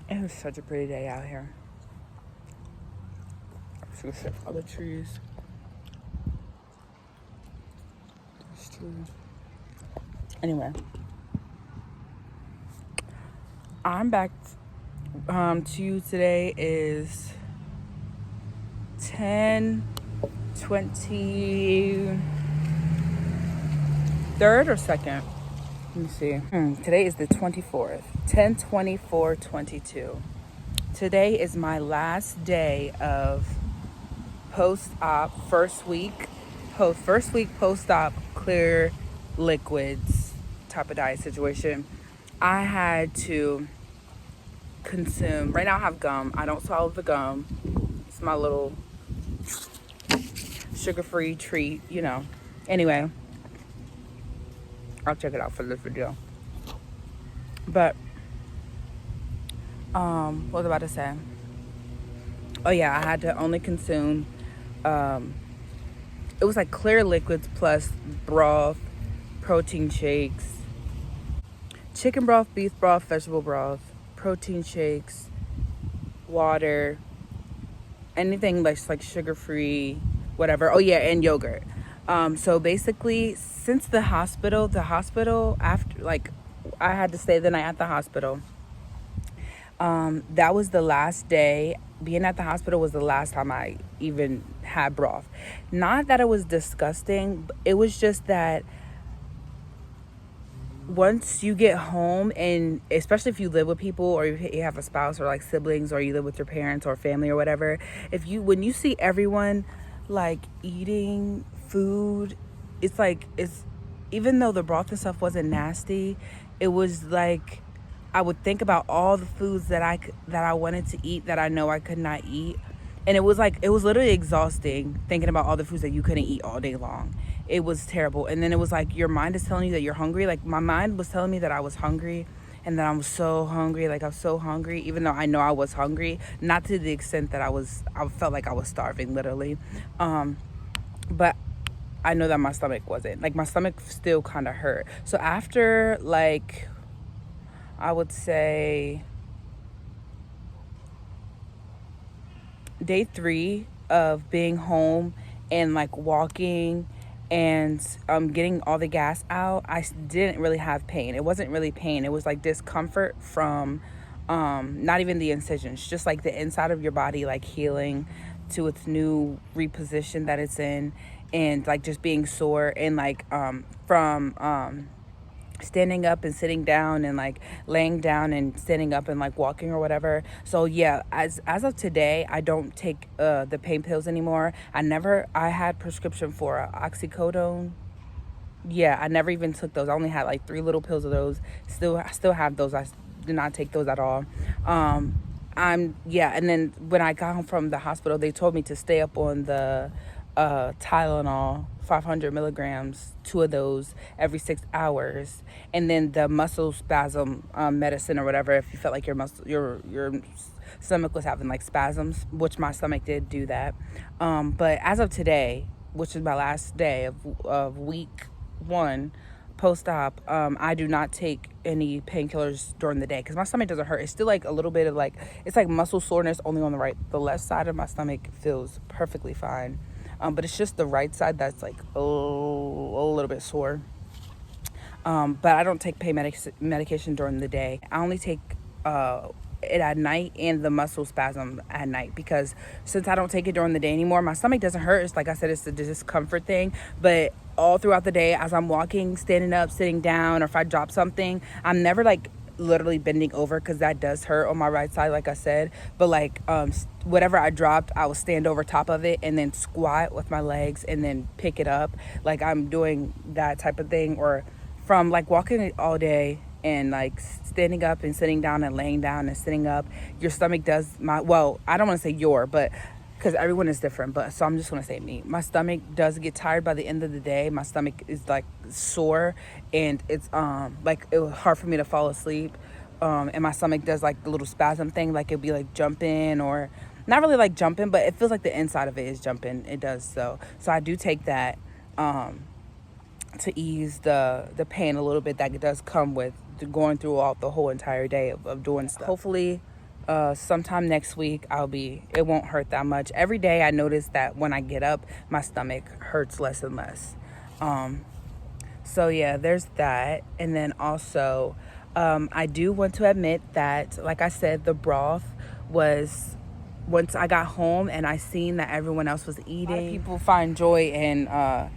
It was such a pretty day out here. So all the trees. It's true. Anyway, I'm back to you. Today is 10/23 or 2nd. Let me see. Today is the 24th. 10/24/22. Today is my last day of post-op, first week post-op clear liquids type of diet situation. I had to consume. Right now I have gum. I don't swallow the gum. It's my little sugar-free treat, Anyway, I'll check it out for this video. But what was I about to say? Oh yeah, I had to only consume it was like clear liquids plus broth, protein shakes, chicken broth, beef broth, vegetable broth, protein shakes, water, anything like sugar-free, whatever. Oh yeah, and yogurt. So basically, since the hospital after, like, I had to stay the night at the hospital. That was the last day. Being at the hospital was the last time I even had broth. Not that it was disgusting, it was just that once you get home, and especially if you live with people or you have a spouse or like siblings, or you live with your parents or family or whatever, when you see everyone like eating food, it's even though the broth and stuff wasn't nasty, it was like I would think about all the foods that I wanted to eat that I know I could not eat. And it was literally exhausting thinking about all the foods that you couldn't eat all day long. It was terrible. And then it was like your mind is telling you that you're hungry. Like my mind was telling me that I was hungry and that I'm so hungry. Like I'm so hungry, even though I know I was hungry, not to the extent that I felt like I was starving literally. But I know that my stomach wasn't. Like my stomach still kind of hurt. So after like, I would say day 3 of being home and like walking and getting all the gas out, I didn't really have pain. It wasn't really pain. It was like discomfort from not even the incisions, just like the inside of your body like healing to its new reposition that it's in, and like just being sore, and like from standing up and sitting down, and like laying down and standing up and like walking or whatever. So yeah, as of today, I don't take the pain pills anymore. I had prescription for oxycodone. Yeah, I never even took those. I only had like 3 little pills of those. I still have those. I did not take those at all. And then when I got home from the hospital, they told me to stay up on the Tylenol, 500 milligrams, 2 of those every 6 hours, and then the muscle spasm medicine or whatever, if you felt like your stomach was having like spasms, which my stomach did do that. But as of today, which is my last day of week 1 post-op, I do not take any painkillers during the day because my stomach doesn't hurt. It's still like a little bit of like, it's like muscle soreness only on the left side of my stomach feels perfectly fine. But it's just the right side that's like a little bit sore. But I don't take pain medication during the day. I only take it at night, and the muscle spasm at night, because since I don't take it during the day anymore, my stomach doesn't hurt. It's like I said, it's a discomfort thing. But all throughout the day, as I'm walking, standing up, sitting down, or if I drop something, I'm never like literally bending over, because that does hurt on my right side, like I said. But like whatever I dropped, I will stand over top of it and then squat with my legs and then pick it up. Like I'm doing that type of thing. Or from like walking all day and like standing up and sitting down and laying down and sitting up, your stomach does I don't want to say but because everyone is different, but so I'm just going to say me. My stomach does get tired by the end of the day. My stomach is like sore, and it's like it was hard for me to fall asleep. And my stomach does like the little spasm thing, like it'd be like jumping, or not really like jumping, but it feels like the inside of it is jumping. It does. So I do take that to ease the pain a little bit that it does come with going throughout the whole entire day of doing stuff. Hopefully sometime next week it won't hurt that much. Every day I notice that when I get up, my stomach hurts less and less. So yeah, there's that. And then also, I do want to admit that, like I said, the broth was, once I got home and I seen that everyone else was eating. A lot of people find joy and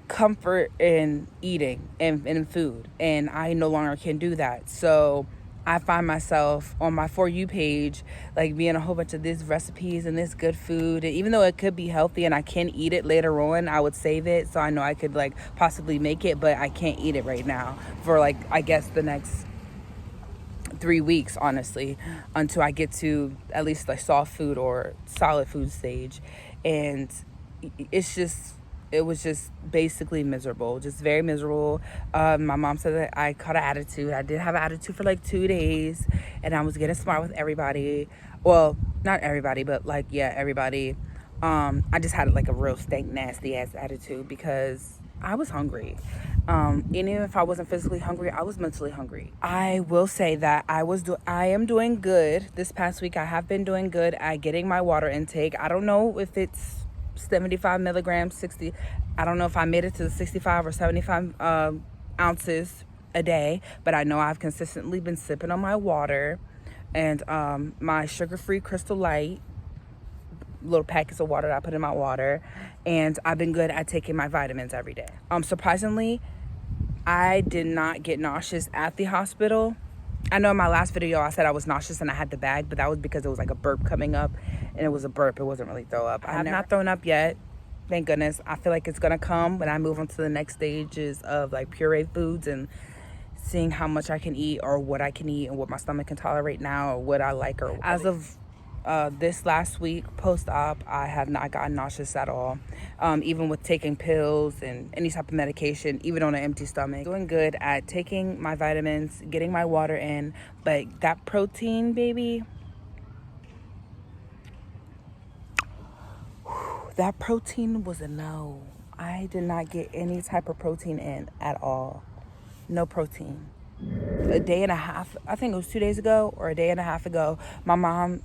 comfort in eating and in food, and I no longer can do that. So I find myself on my For You page, like being a whole bunch of these recipes and this good food. And even though it could be healthy and I can eat it later on, I would save it so I know I could like possibly make it, but I can't eat it right now for like, I guess the next 3 weeks, honestly, until I get to at least like soft food or solid food stage. And it was just basically miserable, just very miserable. My mom said that I caught an attitude. I did have an attitude for like 2 days, and I was getting smart with everybody. Well, not everybody, but like, yeah, everybody. I just had like a real stank, nasty ass attitude because I was hungry. And even if I wasn't physically hungry, I was mentally hungry. I will say that I am doing good. This past week, I have been doing good at getting my water intake. I don't know if it's 75 milligrams, 60. I don't know if I made it to the 65 or 75 ounces a day, but I know I've consistently been sipping on my water and my sugar-free Crystal Light, little packets of water that I put in my water, and I've been good at taking my vitamins every day. Surprisingly, I did not get nauseous at the hospital. I know in my last video I said I was nauseous and I had the bag, but that was because it was like a burp coming up, and it was a burp. It wasn't really throw up. I have not thrown up yet, thank goodness. I feel like it's gonna come when I move on to the next stages of like pureed foods and seeing how much I can eat or what I can eat and what my stomach can tolerate now or what I like. Or as of this last week post-op, I have not gotten nauseous at all, even with taking pills and any type of medication, even on an empty stomach. Doing good at taking my vitamins, getting my water in, but that protein, baby, that protein was a no. I did not get any type of protein in at all. No protein. A day and a half, I think it was 2 days ago or a day and a half ago, my mom,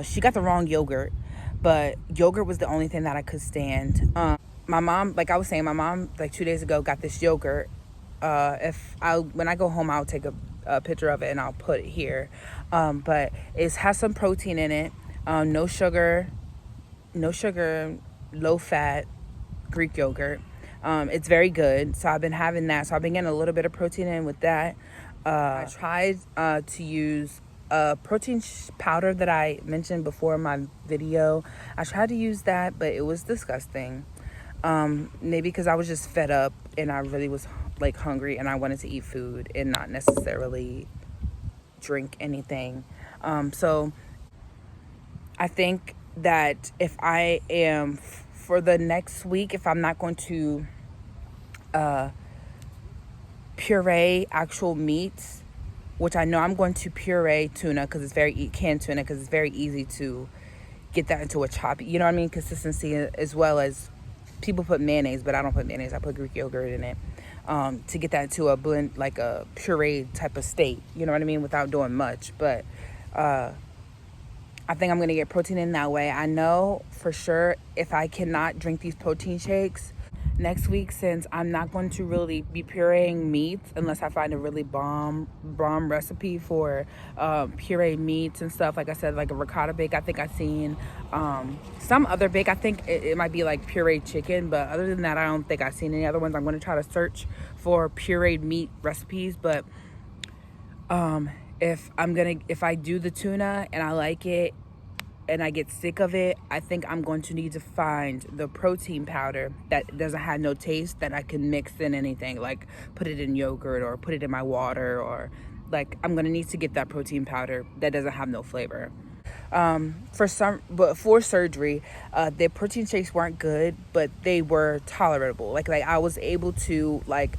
she got the wrong yogurt, but yogurt was the only thing that I could stand. My mom, like I was saying, my mom like 2 days ago got this yogurt. When I go home, I'll take a picture of it and I'll put it here. But it has some protein in it, no sugar, low fat Greek yogurt. It's very good, so I've been having that. So I've been getting a little bit of protein in with that. I tried to use a protein powder that I mentioned before in my video. I tried to use that, but it was disgusting. Maybe because I was just fed up and I really was like hungry and I wanted to eat food and not necessarily drink anything. So I think that if I am, for the next week, if I'm not going to puree actual meats, which I know I'm going to puree tuna because it's canned tuna because it's very easy to get that into a choppy, you know what I mean, consistency, as well as people put mayonnaise, but I don't put mayonnaise. I put Greek yogurt in it to get that into a blend, like a puree type of state, you know what I mean, without doing much. But I think I'm going to get protein in that way. I know for sure if I cannot drink these protein shakes next week, since I'm not going to really be pureeing meats unless I find a really bomb recipe for pureed meats and stuff. Like I said, like a ricotta bake. I think I've seen some other bake. I think it might be like pureed chicken, but other than that, I don't think I've seen any other ones. I'm going to try to search for pureed meat recipes. But if I do the tuna and I like it and I get sick of it, I think I'm going to need to find the protein powder that doesn't have no taste, that I can mix in anything, like put it in yogurt or put it in my water, or like I'm gonna need to get that protein powder that doesn't have no flavor. For surgery, the protein shakes weren't good, but they were tolerable. Like I was able to, like,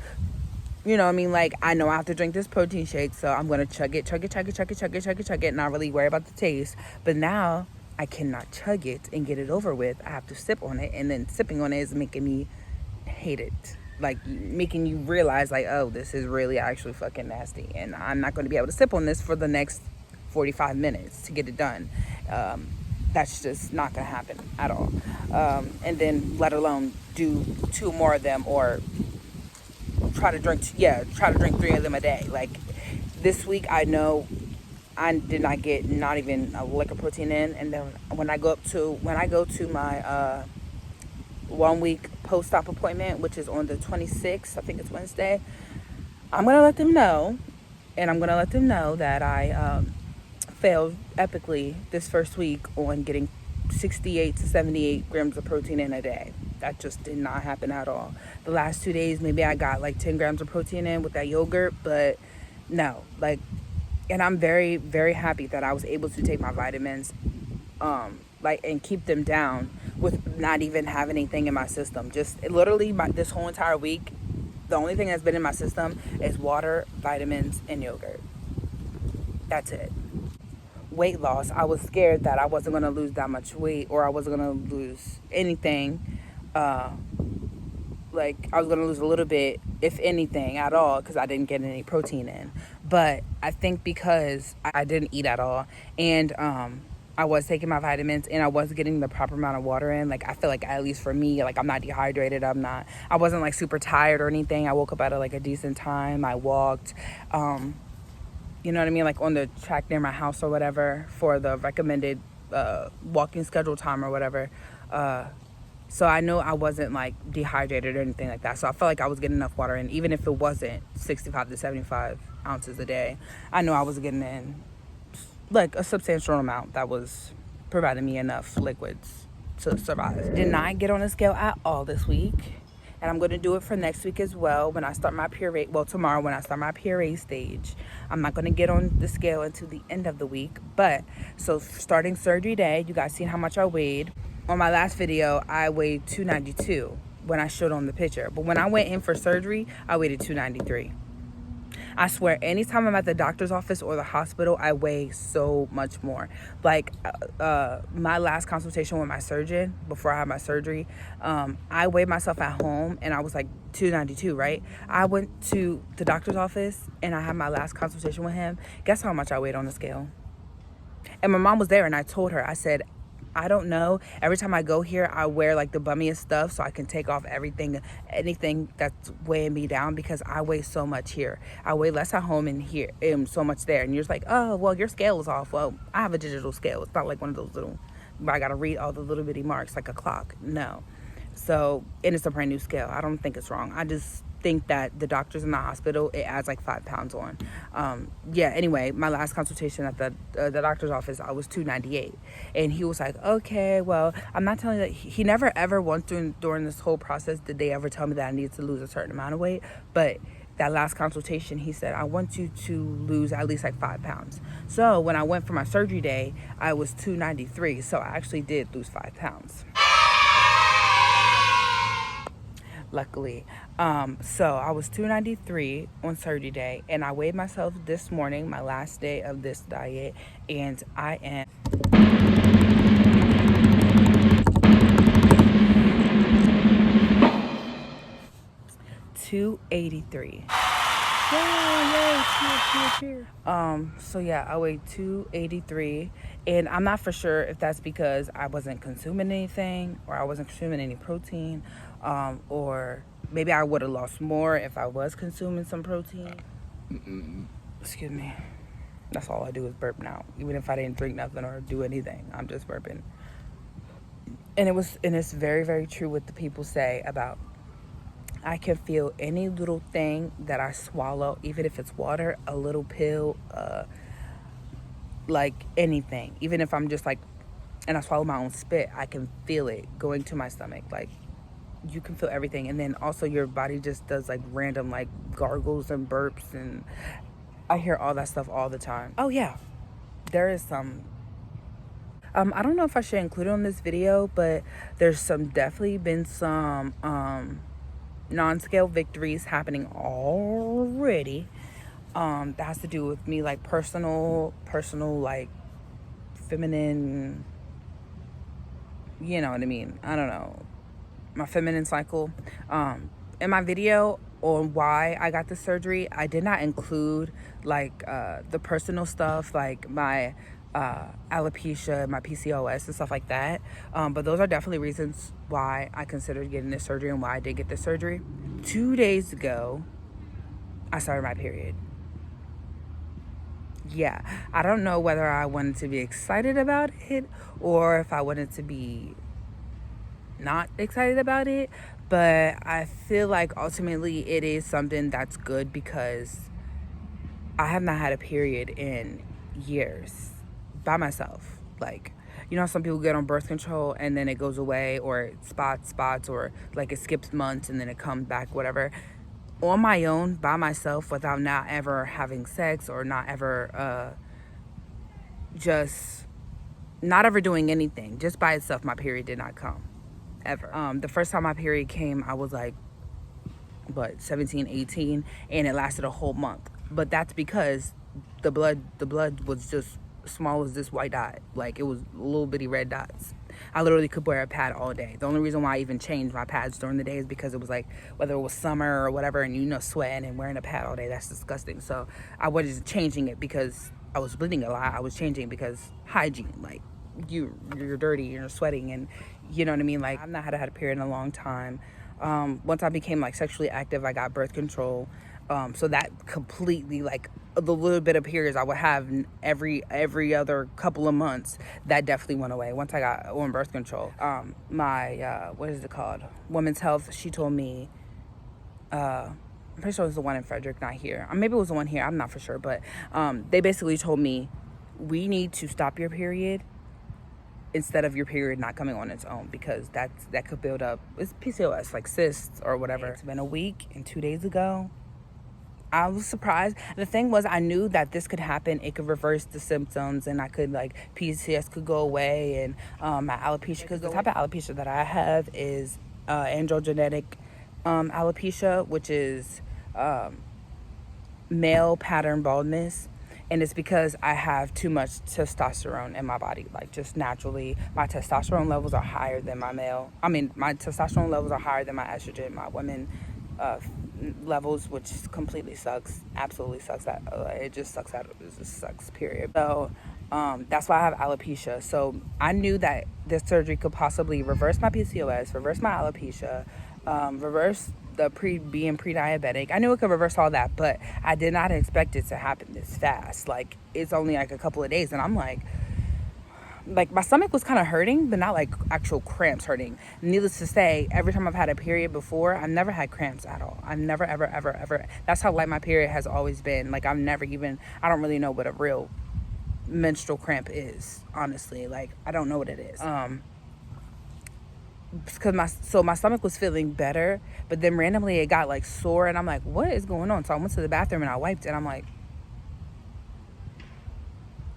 you know what I mean? Like, I know I have to drink this protein shake, so I'm going to chug it, and not really worry about the taste. But now I cannot chug it and get it over with. I have to sip on it, and then sipping on it is making me hate it. Like, making you realize, like, oh, this is really actually fucking nasty, and I'm not going to be able to sip on this for the next 45 minutes to get it done. That's just not gonna happen at all. And then let alone do 2 more of them, or try to drink 3 of them a day. Like this week, I know I did not get not even a lick of protein in. And then when I go to my 1 week post-op appointment, which is on the 26th, I think it's Wednesday, I'm gonna let them know, and I'm gonna let them know that I failed epically this first week on getting 68 to 78 grams of protein in a day. That just did not happen at all. The last 2 days, maybe I got like 10 grams of protein in with that yogurt, but no, like, and I'm very, very happy that I was able to take my vitamins, and keep them down with not even having anything in my system. Just literally this whole entire week, the only thing that's been in my system is water, vitamins, and yogurt. That's it. Weight loss, I was scared that I wasn't going to lose that much weight, or I wasn't going to lose anything. Like I was going to lose a little bit, if anything at all, because I didn't get any protein in. But I think because I didn't eat at all, and I was taking my vitamins, and I was getting the proper amount of water in, like I feel like, at least for me, like I'm not dehydrated, I wasn't like super tired or anything. I woke up at like a decent time. I walked, you know what I mean, like on the track near my house or whatever, for the recommended walking schedule time or whatever. So I know I wasn't like dehydrated or anything like that. So I felt like I was getting enough water in, even if it wasn't 65 to 75 ounces a day. I know I was getting in like a substantial amount that was providing me enough liquids to survive. Did not get on a scale at all this week. And I'm going to do it for next week as well when I start my pureed. Well, tomorrow when I start my pureed stage. I'm not going to get on the scale until the end of the week. But, so starting surgery day, you guys seen how much I weighed. On my last video, I weighed 292 when I showed on the picture. But when I went in for surgery, I weighed 293. I swear, anytime I'm at the doctor's office or the hospital, I weigh so much more. Like, my last consultation with my surgeon before I had my surgery, I weighed myself at home, and I was like 292, right? I went to the doctor's office, and I had my last consultation with him. Guess how much I weighed on the scale? And my mom was there, and I told her, I said, I don't know. Every time I go here, I wear like the bummiest stuff so I can take off anything that's weighing me down, because I weigh so much here. I weigh less at home and here, and so much there. And you're just like, oh, well, your scale is off. Well, I have a digital scale. It's not like one of those little, where I got to read all the little bitty marks like a clock. No. So, and it's a brand new scale. I don't think it's wrong. I just think that the doctors in the hospital, it adds like 5 pounds on. Anyway, my last consultation at the doctor's office, I was 298, and he was like, okay, well, I'm not telling you that. He never ever once during this whole process did they ever tell me that I needed to lose a certain amount of weight, but that last consultation, he said, I want you to lose at least like 5 pounds. So when I went for my surgery day, I was 293, so I actually did lose 5 pounds. Luckily. So I was 293 on surgery day, and I weighed myself this morning, my last day of this diet, and I am 283. Yay, cheer. So yeah, I weighed 283, and I'm not for sure if that's because I wasn't consuming anything, or I wasn't consuming any protein, or maybe I would have lost more if I was consuming some protein. Excuse me. That's all I do is burp now. Even if I didn't drink nothing or do anything, I'm just burping. And it's very, very true what the people say about, I can feel any little thing that I swallow, even if it's water, a little pill, like anything. Even if I'm just like, and I swallow my own spit, I can feel it going to my stomach. Like, you can feel everything. And then also your body just does like random like gargles and burps, and I hear all that stuff all the time. Oh yeah, there is some, I don't know if I should include it on this video, but there's definitely been some non-scale victories happening already, that has to do with me, like personal like feminine, you know what I mean, I don't know, my feminine cycle. In my video, on why I got the surgery. I did not include like the personal stuff, like my alopecia, my PCOS, and stuff like that. But those are definitely reasons why I considered getting this surgery and why I did get this surgery. 2 days ago, I started my period. Yeah, I don't know whether I wanted to be excited about it or if I wanted to be not excited about it, but I feel like ultimately it is something that's good because I have not had a period in years by myself. Like, you know, some people get on birth control and then it goes away, or it spots, or like it skips months and then it comes back, whatever. On my own, by myself, without not ever having sex or not ever just not ever doing anything, just by itself, my period did not come ever. The first time my period came, I was like, what, 17, 18, and it lasted a whole month. But that's because the blood was just small as this white dot. Like, it was little bitty red dots. I literally could wear a pad all day. The only reason why I even changed my pads during the day is because it was like, whether it was summer or whatever, and you know, sweating and wearing a pad all day, that's disgusting. So I wasn't changing it because I was bleeding a lot. I was changing because hygiene, like, you're dirty, you're sweating, and you know what I mean. Like, I've not had a period in a long time. Once I became like sexually active, I got birth control. So that completely, like, the little bit of periods I would have every other couple of months, that definitely went away once I got on birth control. My what is it called, Women's Health, she told me, I'm pretty sure it was the one in Frederick, not here, or maybe it was the one here, I'm not for sure, but they basically told me, we need to stop your period instead of your period not coming on its own, because that could build up, it's PCOS, like cysts or whatever. It's been a week, and 2 days ago I was surprised. The thing was, I knew that this could happen. It could reverse the symptoms, and I could, like, PCOS could go away, and my alopecia, because the type of alopecia that I have is androgenetic alopecia, which is male pattern baldness. And it's because I have too much testosterone in my body. Like, just naturally, my testosterone levels are higher than my my testosterone levels are higher than my estrogen, my women levels, which completely sucks. Absolutely sucks. It just sucks out. It just sucks, period. So that's why I have alopecia. So I knew that this surgery could possibly reverse my PCOS, reverse my alopecia, reverse the being pre-diabetic. I knew it could reverse all that, but I did not expect it to happen this fast. Like, it's only like a couple of days, and I'm like my stomach was kind of hurting, but not like actual cramps hurting. Needless to say, every time I've had a period before, I've never had cramps at all. I've never, ever. That's how light my period has always been. Like, I don't really know what a real menstrual cramp is, honestly. Like, I don't know what it is. Because my stomach was feeling better, but then randomly it got like sore, and I'm like, what is going on? So I went to the bathroom and I wiped, and I'm like,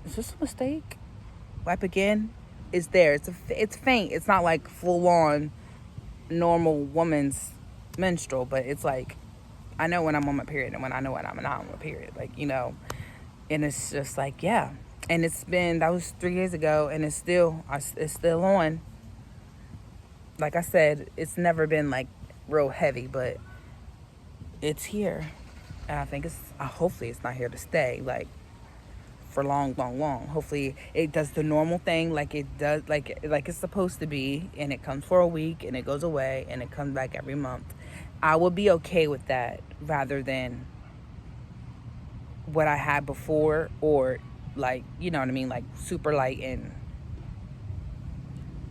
is this a mistake? Wipe again. It's there. It's faint. It's not like full on normal woman's menstrual, but it's like, I know when I'm on my period and when I know when I'm not on my period, like, you know. And it's just like, yeah. And that was 3 days ago, and it's still on. Like I said, it's never been like real heavy, but it's here. And I think hopefully it's not here to stay, like, for long. Hopefully it does the normal thing, like it does, like it's supposed to be, and it comes for a week and it goes away and it comes back every month. I would be okay with that rather than what I had before, or, like, you know what I mean, like super light and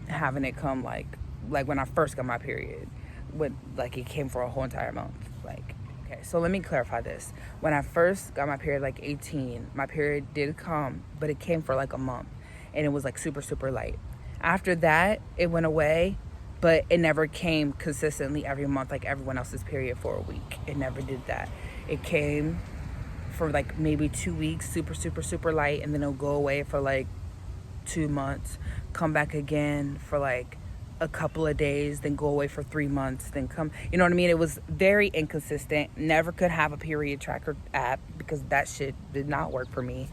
having it come like when I first got my period, with like it came for a whole entire month. Like, okay, so let me clarify this. When I first got my period, like 18, my period did come, but it came for like a month, and it was like super, super light. After that, it went away, but it never came consistently every month like everyone else's period for a week. It never did that. It came for like maybe 2 weeks, super, super, super light, and then it'll go away for like 2 months, come back again for like a couple of days, then go away for 3 months, then come, you know what I mean? It was very inconsistent. Never could have a period tracker app because that shit did not work for me.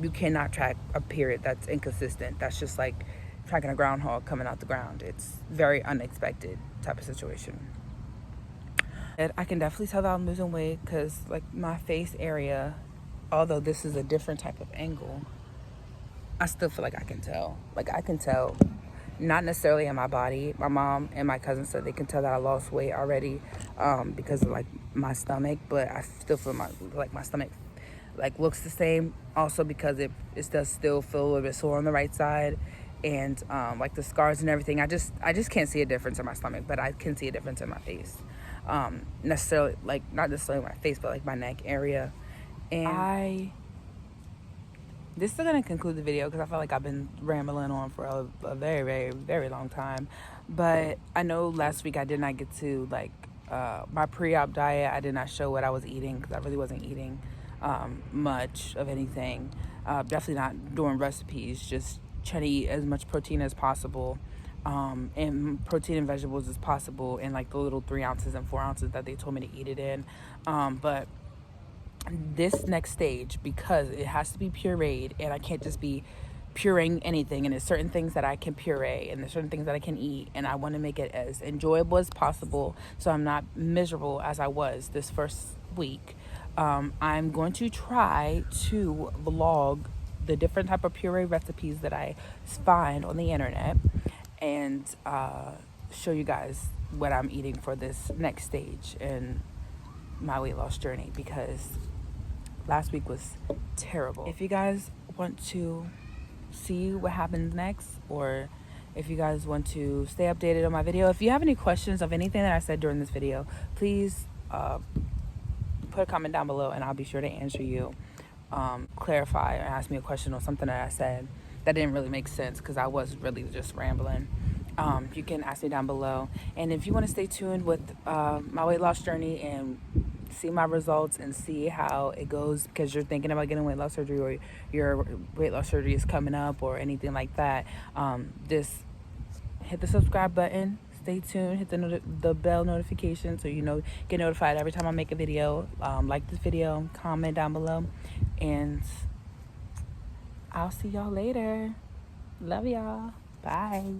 You cannot track a period that's inconsistent. That's just like tracking a groundhog coming out the ground. It's very unexpected type of situation. I can definitely tell that I'm losing weight because like my face area, although this is a different type of angle, I still feel like I can tell. Like I can tell, not necessarily in my body. My mom and my cousin said they can tell that I lost weight already because of like my stomach, but I still feel my stomach like looks the same. Also because it does still feel a little bit sore on the right side, and like the scars and everything. I just can't see a difference in my stomach, but I can see a difference in my face. Necessarily like not necessarily my face, but like my neck area, and this is going to conclude the video because I feel like I've been rambling on for a very, very, very long time. But I know last week I did not get to, like, my pre-op diet. I did not show what I was eating because I really wasn't eating much of anything. Definitely not doing recipes, just trying to eat as much protein as possible. And protein and vegetables as possible in, like, the little 3 ounces and 4 ounces that they told me to eat it in. But this next stage, because it has to be pureed and I can't just be pureeing anything, and there's certain things that I can puree and there's certain things that I can eat, and I want to make it as enjoyable as possible so I'm not miserable as I was this first week. I'm going to try to vlog the different type of puree recipes that I find on the internet and show you guys what I'm eating for this next stage in my weight loss journey, because last week was terrible. If you guys want to see what happens next, or if you guys want to stay updated on my video, if you have any questions of anything that I said during this video, please put a comment down below and I'll be sure to answer you. Clarify or ask me a question or something that I said that didn't really make sense because I was really just rambling. You can ask me down below. And if you want to stay tuned with my weight loss journey and see my results and see how it goes, because you're thinking about getting weight loss surgery or your weight loss surgery is coming up or anything like that, just hit the subscribe button, stay tuned, hit the bell notification so you get notified every time I make a video. Like this video, comment down below, and I'll see y'all later. Love y'all. Bye.